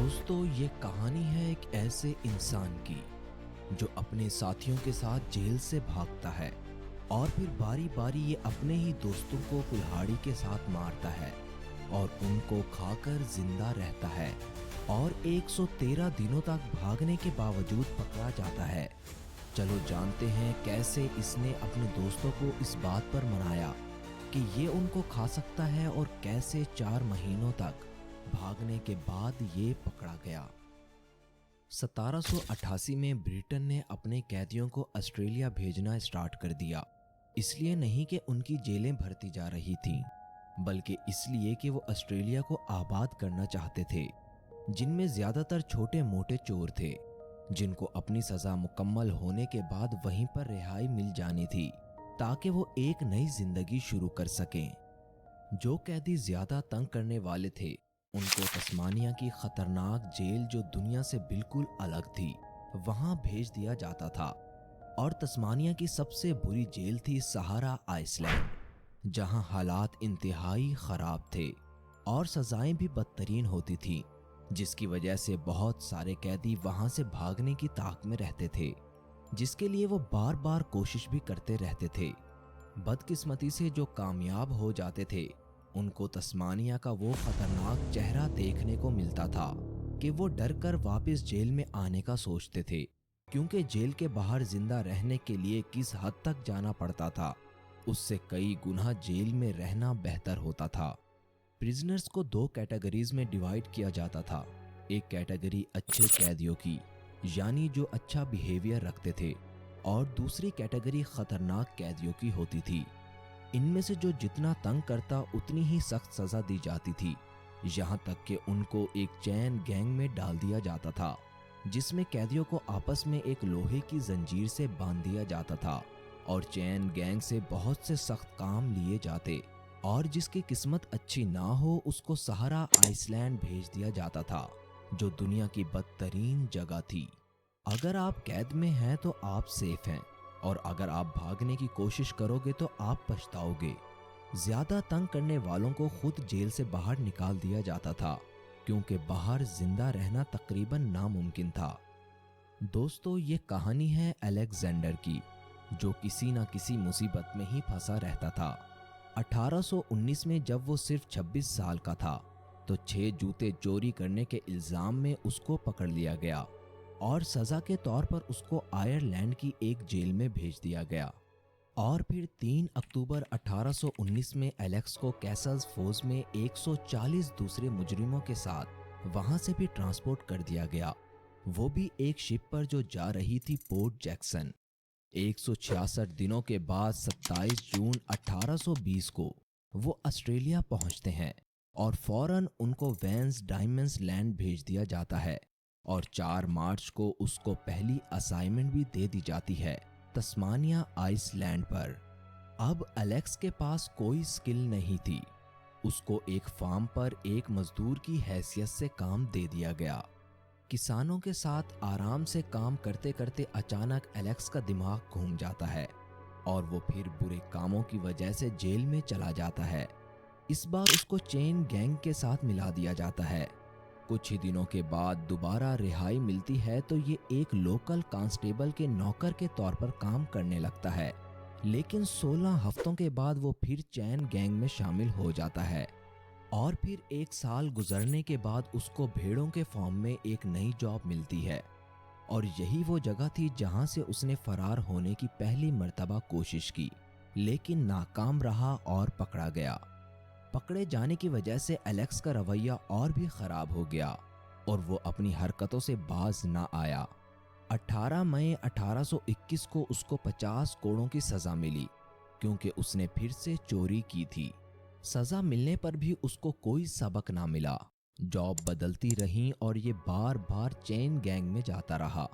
दोस्तों, ये कहानी है एक ऐसे इंसान की जो अपने साथियों के साथ जेल से भागता है और फिर बारी बारी ये अपने ही दोस्तों को कुल्हाड़ी के साथ मारता है और उनको खाकर जिंदा रहता है और 113 दिनों तक भागने के बावजूद पकड़ा जाता है। चलो जानते हैं कैसे इसने अपने दोस्तों को इस बात पर मनाया कि ये उनको खा सकता है और कैसे 4 महीनों तक भागने के बाद ये पकड़ा गया। 1788 में ब्रिटेन ने अपने कैदियों को ऑस्ट्रेलिया भेजना स्टार्ट कर दिया। इसलिए नहीं कि उनकी जेलें भरती जा रही थीं, बल्कि इसलिए कि वो ऑस्ट्रेलिया को आबाद करना चाहते थे, जिनमें ज्यादातर छोटे मोटे चोर थे, जिनको अपनी सजा मुकम्मल होने के बाद वहीं पर रिहाई मिल जानी थी ताकि वो एक नई जिंदगी शुरू कर सकें। जो कैदी ज्यादा तंग करने वाले थे उनको तस्मानिया की खतरनाक जेल, जो दुनिया से बिल्कुल अलग थी, वहां भेज दिया जाता था। और तस्मानिया की सबसे बुरी जेल थी सहारा आइसलैंड, जहां हालात इंतहाई खराब थे और सजाएं भी बदतरीन होती थीं, जिसकी वजह से बहुत सारे कैदी वहां से भागने की ताक में रहते थे, जिसके लिए वो बार बार कोशिश भी करते रहते थे। बदकिस्मती से जो कामयाब हो जाते थे उनको तस्मानिया का वो खतरनाक चेहरा देखने को मिलता था कि वो डर कर वापस जेल में आने का सोचते थे, क्योंकि जेल के बाहर जिंदा रहने के लिए किस हद तक जाना पड़ता था, उससे कई गुना जेल में रहना बेहतर होता था। प्रिजनर्स को 2 कैटेगरीज में डिवाइड किया जाता था। एक कैटेगरी अच्छे कैदियों की, यानी जो अच्छा बिहेवियर रखते थे, और दूसरी कैटेगरी खतरनाक कैदियों की होती थी। इनमें से जो जितना तंग करता उतनी ही सख्त सजा दी जाती थी, यहाँ तक कि उनको एक चैन गैंग में डाल दिया जाता था, जिसमें कैदियों को आपस में एक लोहे की जंजीर से बांध दिया जाता था और चैन गैंग से बहुत से सख्त काम लिए जाते, और जिसकी किस्मत अच्छी ना हो उसको सहारा आइसलैंड भेज दिया जाता था, जो दुनिया की बदतरीन जगह थी। अगर आप कैद में हैं तो आप सेफ हैं, और अगर आप भागने की कोशिश करोगे तो आप पछताओगे। ज्यादा तंग करने वालों को खुद जेल से बाहर निकाल दिया जाता था, क्योंकि बाहर जिंदा रहना तकरीबन नामुमकिन था। दोस्तों, ये कहानी है अलेक्जेंडर की, जो किसी न किसी मुसीबत में ही फंसा रहता था। 1819 में जब वो सिर्फ 26 साल का था तो 6 जूते चोरी करने के इल्जाम में उसको पकड़ लिया गया और सजा के तौर पर उसको आयरलैंड की एक जेल में भेज दिया गया। और फिर 3 अक्टूबर 1819 में एलेक्स को कैसल्स फोर्स में 140 दूसरे मुजरिमों के साथ वहां से भी ट्रांसपोर्ट कर दिया गया, वो भी एक शिप पर जो जा रही थी पोर्ट जैक्सन। 166 दिनों के बाद 27 जून 1820 को वो ऑस्ट्रेलिया पहुंचते हैं और फौरन उनको वैंस डायमंड्स लैंड भेज दिया जाता है, और 4 मार्च को उसको पहली असाइनमेंट भी दे दी जाती है तस्मानिया आइसलैंड पर। अब एलेक्स के पास कोई स्किल नहीं थी, उसको एक फार्म पर एक मजदूर की हैसियत से काम दे दिया गया। किसानों के साथ आराम से काम करते करते अचानक एलेक्स का दिमाग घूम जाता है और वो फिर बुरे कामों की वजह से जेल में चला जाता है। इस बार उसको चेन गैंग के साथ मिला दिया जाता है। कुछ ही दिनों के बाद दोबारा रिहाई मिलती है तो ये एक लोकल कांस्टेबल के नौकर के तौर पर काम करने लगता है, लेकिन 16 हफ्तों के बाद वो फिर चैन गैंग में शामिल हो जाता है। और फिर 1 साल गुजरने के बाद उसको भेड़ों के फार्म में एक नई जॉब मिलती है, और यही वो जगह थी जहां से उसने फरार होने की पहली मर्तबा कोशिश की, लेकिन नाकाम रहा और पकड़ा गया। पकड़े जाने की वजह से एलेक्स का रवैया और भी खराब हो गया और वो अपनी हरकतों से बाज ना आया। 18 मई 1821 को उसको 50 कोड़ों की सजा मिली, क्योंकि उसने फिर से चोरी की थी। सजा मिलने पर भी उसको कोई सबक ना मिला। जॉब बदलती रही और ये बार बार चेन गैंग में जाता रहा।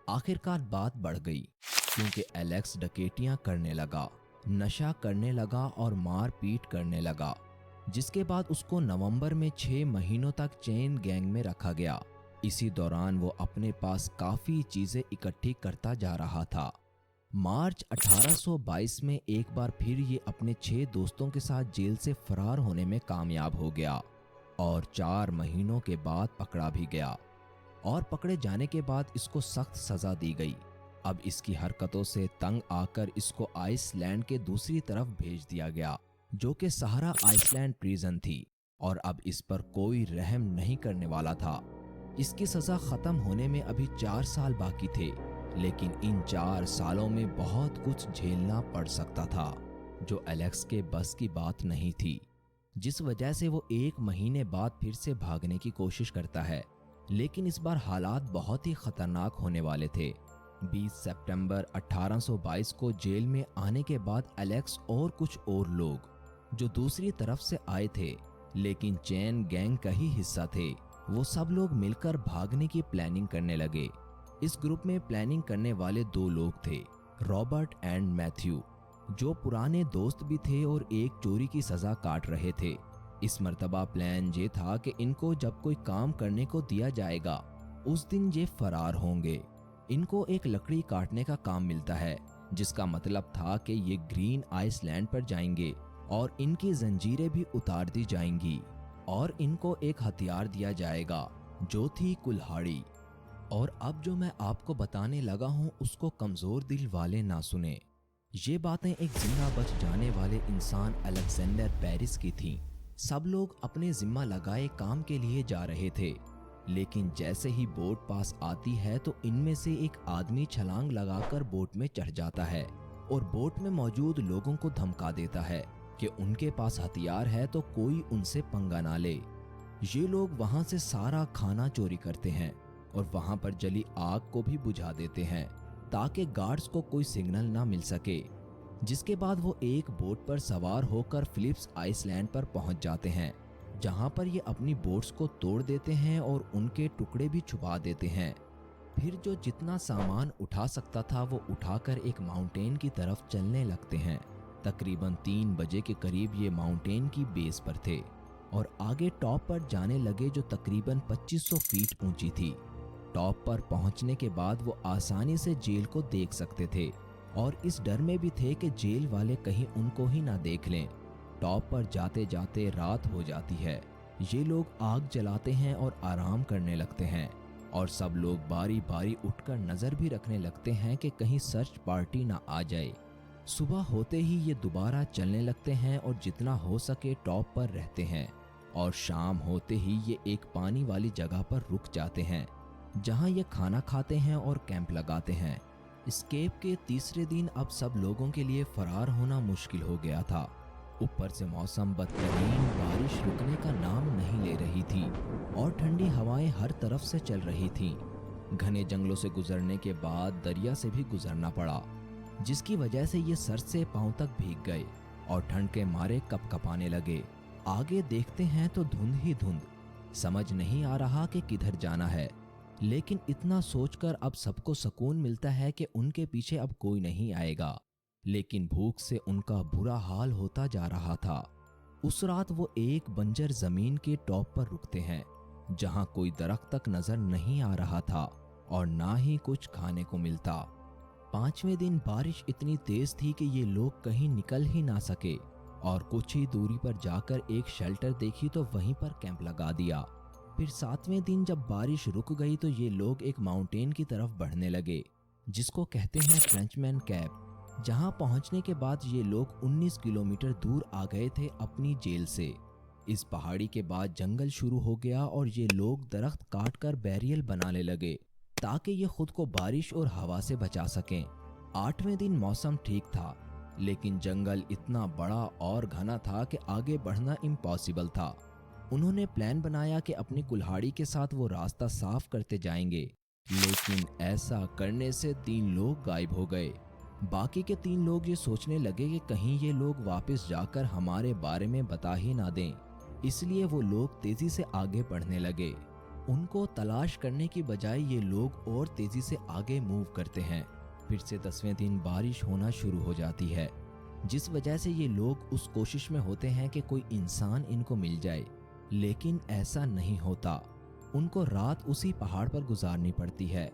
आखिरकार बात बढ़ गई, क्योंकि एलेक्स डकैतियां करने लगा, नशा करने लगा और मार पीट करने लगा, जिसके बाद उसको नवंबर में 6 महीनों तक चेन गैंग में रखा गया। इसी दौरान वो अपने पास काफी चीजें इकट्ठी करता जा रहा था। मार्च 1822 में एक बार फिर ये अपने 6 दोस्तों के साथ जेल से फरार होने में कामयाब हो गया। और 4 महीनों के बाद पकड़ा भी गया और पकड़े जाने के बाद इसको सख्त सजा दी गई। अब इसकी हरकतों से तंग आकर इसको आइसलैंड के दूसरी तरफ भेज दिया गया, जो कि सहारा आइसलैंड प्रिजन थी, और अब इस पर कोई रहम नहीं करने वाला था। इसकी सजा खत्म होने में अभी 4 साल बाकी थे, लेकिन इन 4 सालों में बहुत कुछ झेलना पड़ सकता था, जो एलेक्स के बस की बात नहीं थी, जिस वजह से वो 1 महीने बाद फिर से भागने की कोशिश करता है। लेकिन इस बार हालात बहुत ही खतरनाक होने वाले थे। 20 सितंबर 1822 को जेल में आने के बाद एलेक्स और कुछ और लोग जो दूसरी तरफ से आए थे लेकिन चेन गैंग का ही हिस्सा थे, वो सब लोग मिलकर भागने की प्लानिंग करने लगे। इस ग्रुप में प्लानिंग करने वाले 2 लोग थे, रॉबर्ट एंड मैथ्यू, जो पुराने दोस्त भी थे और एक चोरी की सजा काट रहे थे। इस मर्तबा प्लान ये था कि इनको जब कोई काम करने को दिया जाएगा उस दिन ये फरार होंगे। इनको एक लकड़ी काटने का काम मिलता है, जिसका मतलब था कि ये ग्रीन आइसलैंड पर जाएंगे और इनकी जंजीरें भी उतार दी जाएंगी और इनको एक हथियार दिया जाएगा जो थी कुल्हाड़ी। और अब जो मैं आपको बताने लगा हूँ उसको कमजोर दिल वाले ना सुने। ये बातें एक जिंदा बच जाने वाले इंसान अलेक्जेंडर पेरिस की थीं। सब लोग अपने जिम्मा लगाए काम के लिए जा रहे थे, लेकिन जैसे ही बोट पास आती है तो इनमें से एक आदमी छलांग लगाकर बोट में चढ़ जाता है और बोट में मौजूद लोगों को धमका देता है कि उनके पास हथियार है तो कोई उनसे पंगा ना ले। ये लोग वहां से सारा खाना चोरी करते हैं और वहां पर जली आग को भी बुझा देते हैं ताकि गार्ड्स को कोई सिग्नल ना मिल सके। जिसके बाद वो एक बोट पर सवार होकर फिलिप्स आइसलैंड पर पहुंच जाते हैं, जहां पर ये अपनी बोट्स को तोड़ देते हैं और उनके टुकड़े भी छुपा देते हैं। फिर जो जितना सामान उठा सकता था वो उठाकर एक माउंटेन की तरफ चलने लगते हैं। तकरीबन 3 बजे के करीब ये माउंटेन की बेस पर थे और आगे टॉप पर जाने लगे, जो तकरीबन 2500 फीट ऊंची थी। टॉप पर पहुंचने के बाद वो आसानी से जेल को देख सकते थे और इस डर में भी थे कि जेल वाले कहीं उनको ही ना देख लें। टॉप पर जाते जाते रात हो जाती है। ये लोग आग जलाते हैं और आराम करने लगते हैं और सब लोग बारी बारी उठकर नजर भी रखने लगते हैं कि कहीं सर्च पार्टी ना आ जाए। सुबह होते ही ये दोबारा चलने लगते हैं और जितना हो सके टॉप पर रहते हैं और शाम होते ही ये एक पानी वाली जगह पर रुक जाते हैं, जहां ये खाना खाते हैं और कैंप लगाते हैं। एस्केप के तीसरे दिन अब सब लोगों के लिए फरार होना मुश्किल हो गया था। ऊपर से मौसम बदतरीन, बारिश रुकने का नाम नहीं ले रही थी और ठंडी हवाएं हर तरफ से चल रही थीं। घने जंगलों से गुजरने के बाद दरिया से भी गुजरना पड़ा, जिसकी वजह से ये सर से पांव तक भीग गए और ठंड के मारे कपकपाने लगे। आगे देखते हैं तो धुंध ही धुंध, समझ नहीं आ रहा कि किधर जाना है। लेकिन इतना सोचकर अब सबको सुकून मिलता है कि उनके पीछे अब कोई नहीं आएगा। लेकिन भूख से उनका बुरा हाल होता जा रहा था। उस रात वो एक बंजर जमीन के टॉप पर रुकते हैं, जहां कोई दरख्त तक नजर नहीं आ रहा था और ना ही कुछ खाने को मिलता। 5वें दिन बारिश इतनी तेज थी कि ये लोग कहीं निकल ही ना सके और कुछ ही दूरी पर जाकर एक शेल्टर देखी तो वहीं पर कैंप लगा दिया। फिर 7वें दिन जब बारिश रुक गई तो ये लोग एक माउंटेन की तरफ बढ़ने लगे, जिसको कहते हैं फ्रेंचमैन कैप, जहां पहुंचने के बाद ये लोग 19 किलोमीटर दूर आ गए थे अपनी जेल से। इस पहाड़ी के बाद जंगल शुरू हो गया और ये लोग दरख्त काट कर बैरियल बनाने लगे ताकि ये खुद को बारिश और हवा से बचा सकें। 8वें दिन मौसम ठीक था, लेकिन जंगल इतना बड़ा और घना था कि आगे बढ़ना इम्पॉसिबल था। उन्होंने प्लान बनाया कि अपनी कुल्हाड़ी के साथ वो रास्ता साफ करते जाएंगे, लेकिन ऐसा करने से 3 लोग गायब हो गए। बाकी के 3 लोग ये सोचने लगे कि कहीं ये लोग वापस जाकर हमारे बारे में बता ही ना दें, इसलिए वो लोग तेजी से आगे बढ़ने लगे। उनको तलाश करने की बजाय ये लोग और तेजी से आगे मूव करते हैं। फिर से 10वें दिन बारिश होना शुरू हो जाती है, जिस वजह से ये लोग उस कोशिश में होते हैं कि कोई इंसान इनको मिल जाए, लेकिन ऐसा नहीं होता। उनको रात उसी पहाड़ पर गुजारनी पड़ती है।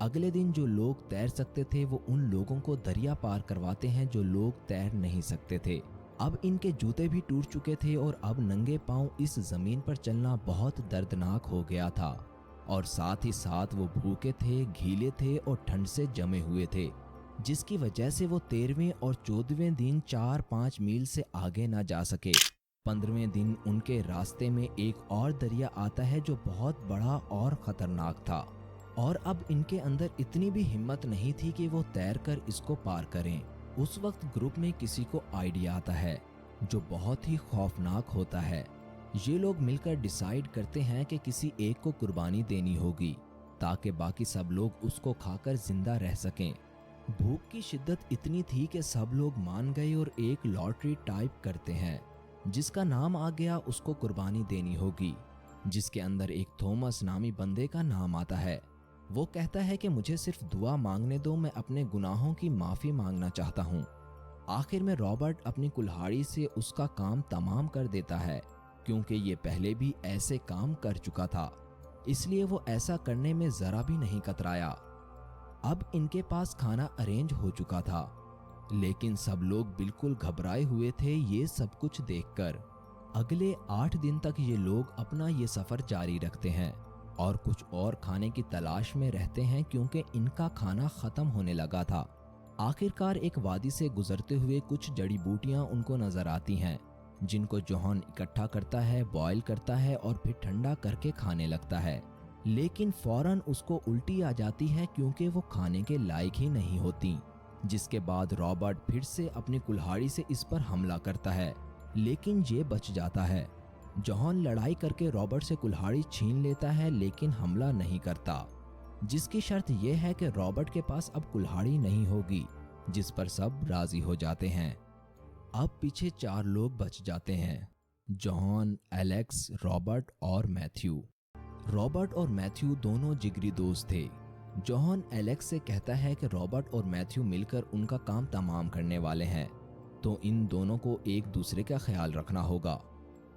अगले दिन जो लोग तैर सकते थे वो उन लोगों को दरिया पार करवाते हैं जो लोग तैर नहीं सकते थे। अब इनके जूते भी टूट चुके थे और अब नंगे पांव इस जमीन पर चलना बहुत दर्दनाक हो गया था। और साथ ही साथ वो भूखे थे, गीले थे और ठंड से जमे हुए थे, जिसकी वजह से वो 13वें और 14वें दिन 4-5 मील से आगे ना जा सके। 15वें दिन उनके रास्ते में एक और दरिया आता है जो बहुत बड़ा और खतरनाक था, और अब इनके अंदर इतनी भी हिम्मत नहीं थी कि वो तैरकर इसको पार करें। उस वक्त ग्रुप में किसी को आइडिया आता है जो बहुत ही खौफनाक होता है। ये लोग मिलकर डिसाइड करते हैं कि किसी एक को कुर्बानी देनी होगी ताकि बाकी सब लोग उसको खाकर जिंदा रह सकें। भूख की शिद्दत इतनी थी कि सब लोग मान गए और एक लॉटरी टाइप करते हैं। जिसका नाम आ गया उसको कुर्बानी देनी होगी, जिसके अंदर एक थॉमस नामी बंदे का नाम आता है। वो कहता है कि मुझे सिर्फ दुआ मांगने दो, मैं अपने गुनाहों की माफ़ी मांगना चाहता हूँ। आखिर में रॉबर्ट अपनी कुल्हाड़ी से उसका काम तमाम कर देता है, क्योंकि ये पहले भी ऐसे काम कर चुका था, इसलिए वो ऐसा करने में ज़रा भी नहीं कतराया। अब इनके पास खाना अरेंज हो चुका था, लेकिन सब लोग बिल्कुल घबराए हुए थे ये सब कुछ देखकर। अगले 8 दिन तक ये लोग अपना ये सफ़र जारी रखते हैं और कुछ और खाने की तलाश में रहते हैं, क्योंकि इनका खाना ख़त्म होने लगा था। आखिरकार एक वादी से गुजरते हुए कुछ जड़ी बूटियाँ उनको नज़र आती हैं, जिनको जॉन इकट्ठा करता है, बॉयल करता है और फिर ठंडा करके खाने लगता है। लेकिन फौरन उसको उल्टी आ जाती है, क्योंकि वो खाने के लायक ही नहीं होती। जिसके बाद रॉबर्ट फिर से अपनी कुल्हाड़ी से इस पर हमला करता है, लेकिन ये बच जाता है। जॉन लड़ाई करके रॉबर्ट से कुल्हाड़ी छीन लेता है, लेकिन हमला नहीं करता, जिसकी शर्त यह है कि रॉबर्ट के पास अब कुल्हाड़ी नहीं होगी, जिस पर सब राजी हो जाते हैं। अब पीछे 4 लोग बच जाते हैं, जॉन, एलेक्स, रॉबर्ट और मैथ्यू। रॉबर्ट और मैथ्यू दोनों जिगरी दोस्त थे। जॉन एलेक्स से कहता है कि रॉबर्ट और मैथ्यू मिलकर उनका काम तमाम करने वाले हैं, तो इन दोनों को एक दूसरे का ख्याल रखना होगा।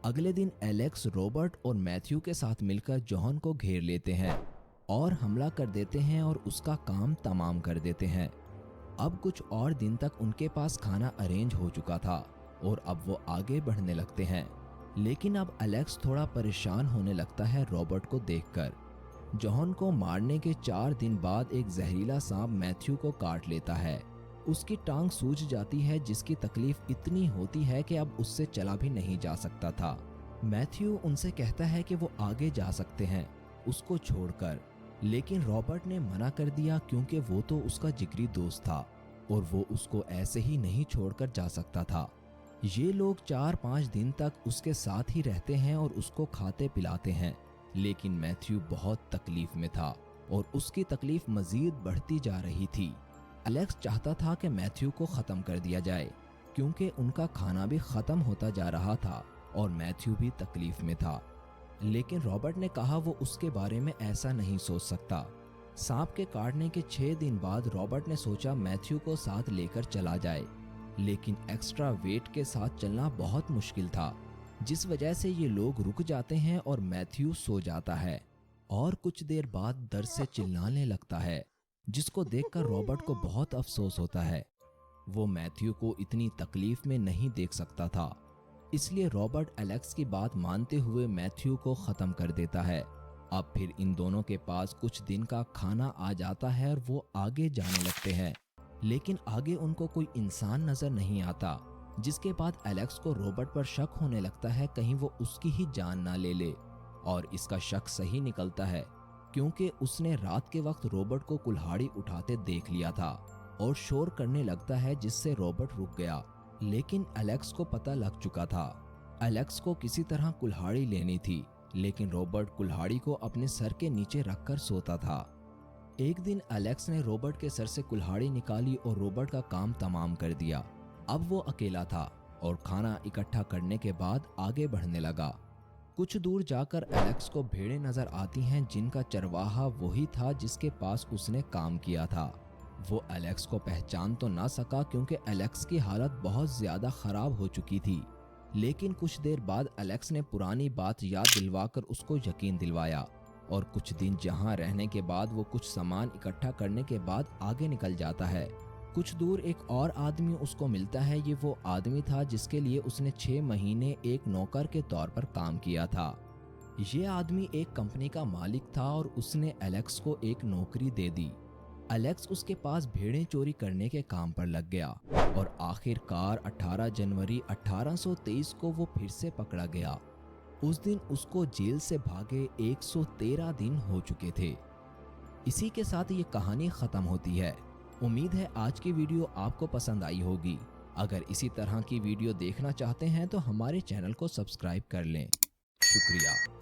अगले दिन एलेक्स रॉबर्ट और मैथ्यू के साथ मिलकर जॉन को घेर लेते हैं और हमला कर देते हैं और उसका काम तमाम कर देते हैं। अब कुछ और दिन तक उनके पास खाना अरेंज हो चुका था और अब वो आगे बढ़ने लगते हैं। लेकिन अब एलेक्स थोड़ा परेशान होने लगता है रॉबर्ट को देखकर। जॉन को मारने के 4 दिन बाद एक जहरीला सांप मैथ्यू को काट लेता है। उसकी टांग सूज जाती है, जिसकी तकलीफ इतनी होती है कि अब उससे चला भी नहीं जा सकता था। मैथ्यू उनसे कहता है कि वो आगे जा सकते हैं उसको छोड़कर, लेकिन रॉबर्ट ने मना कर दिया, क्योंकि वो तो उसका जिगरी दोस्त था और वो उसको ऐसे ही नहीं छोड़कर जा सकता था। ये लोग 4-5 दिन तक उसके साथ ही रहते हैं और उसको खाते पिलाते हैं, लेकिन मैथ्यू बहुत तकलीफ में था और उसकी तकलीफ मजीद बढ़ती जा रही थी। एलेक्स चाहता था कि मैथ्यू को ख़त्म कर दिया जाए, क्योंकि उनका खाना भी ख़त्म होता जा रहा था और मैथ्यू भी तकलीफ में था। लेकिन रॉबर्ट ने कहा वो उसके बारे में ऐसा नहीं सोच सकता। सांप के काटने के 6 दिन बाद रॉबर्ट ने सोचा मैथ्यू को साथ लेकर चला जाए, लेकिन एक्स्ट्रा वेट के साथ चलना बहुत मुश्किल था, जिस वजह से ये लोग रुक जाते हैं और मैथ्यू सो जाता है और कुछ देर बाद दर्द से चिल्लाने लगता है, जिसको देखकर रॉबर्ट को बहुत अफसोस होता है। वो मैथ्यू को इतनी तकलीफ में नहीं देख सकता था, इसलिए रॉबर्ट एलेक्स की बात मानते हुए मैथ्यू को ख़त्म कर देता है। अब फिर इन दोनों के पास कुछ दिन का खाना आ जाता है और वो आगे जाने लगते हैं, लेकिन आगे उनको कोई इंसान नजर नहीं आता, जिसके बाद एलेक्स को रॉबर्ट पर शक होने लगता है कहीं वो उसकी ही जान ना ले ले। और इसका शक सही निकलता है, क्योंकि उसने रात के वक्त रॉबर्ट को कुल्हाड़ी उठाते देख लिया था और शोर करने लगता है, जिससे रॉबर्ट रुक गया। लेकिन एलेक्स को पता लग चुका था। एलेक्स को किसी तरह कुल्हाड़ी लेनी थी, लेकिन रॉबर्ट कुल्हाड़ी को अपने सर के नीचे रखकर सोता था। एक दिन एलेक्स ने रॉबर्ट के सर से कुल्हाड़ी निकाली और रॉबर्ट का काम तमाम कर दिया। अब वो अकेला था और खाना इकट्ठा करने के बाद आगे बढ़ने लगा। कुछ दूर जाकर एलेक्स को भेड़ें नजर आती हैं, जिनका चरवाहा वही था जिसके पास उसने काम किया था। वो एलेक्स को पहचान तो ना सका, क्योंकि एलेक्स की हालत बहुत ज्यादा खराब हो चुकी थी। लेकिन कुछ देर बाद एलेक्स ने पुरानी बात याद दिलवाकर उसको यकीन दिलवाया और कुछ दिन जहां रहने के बाद वो कुछ सामान इकट्ठा करने के बाद आगे निकल जाता है। कुछ दूर एक और आदमी उसको मिलता है। ये वो आदमी था जिसके लिए उसने 6 महीने एक नौकर के तौर पर काम किया था। ये आदमी एक कंपनी का मालिक था और उसने एलेक्स को एक नौकरी दे दी। एलेक्स उसके पास भेड़ें चोरी करने के काम पर लग गया और आखिरकार 18 जनवरी 1823 को वो फिर से पकड़ा गया। उस दिन उसको जेल से भागे 113 दिन हो चुके थे। इसी के साथ ये कहानी खत्म होती है। उम्मीद है आज की वीडियो आपको पसंद आई होगी। अगर इसी तरह की वीडियो देखना चाहते हैं तो हमारे चैनल को सब्सक्राइब कर लें। शुक्रिया।